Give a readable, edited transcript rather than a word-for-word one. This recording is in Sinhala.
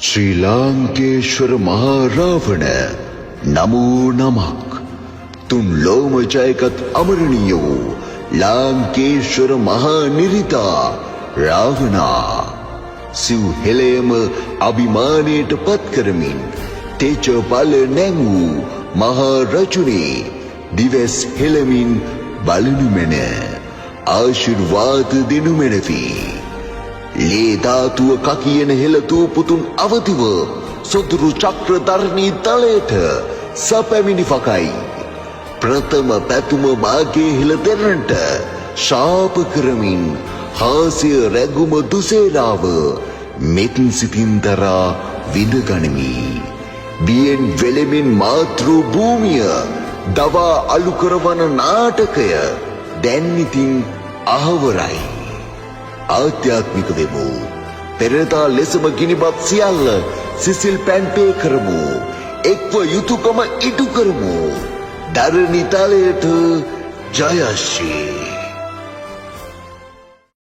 ශ්‍රී ලාංකේශ්වර මහා රාවණ නමෝ නමක්. තුන් ලෝම ජයගත් අමරණීය වූ ලාංකේශ්වර මහා නිරිතා රාවණා සිව් හෙළයම අභිමානයට පත් කරමින් තේජ බල නැංවූ මහා රජුනේ දිවස් හෙළමින් බලනු මැන ආශිර්වාද දෙනු මැනවි. ලේ ධාතුව කකියන හෙළතූ පුතුන් අවදිව සොදුරු චක්‍රධර්ණී තලයට සැපැමිණි පකයි. ප්‍රථම පැතුම මාගේ හෙළ දෙරන්ට ශාප කරමින් හාස්‍ය රැගුම දුසේරාව මෙත් සිතින් දරා විඳගනිමි. බියෙන් වෙලෙමින් මාතෘ භූමිය දවා අලු කරවන නාටකය දැන් ඉතින් අහවරයි. ආධ්‍යාත්මික වෙමු. පෙරදා ලෙසම ගිනිබත් සියල්ල සිසිල් පැන්පේ කරමු. එක්ව යුතුයකම ඉටු කරමු. ධරණී තලයට ජයශ්‍රී.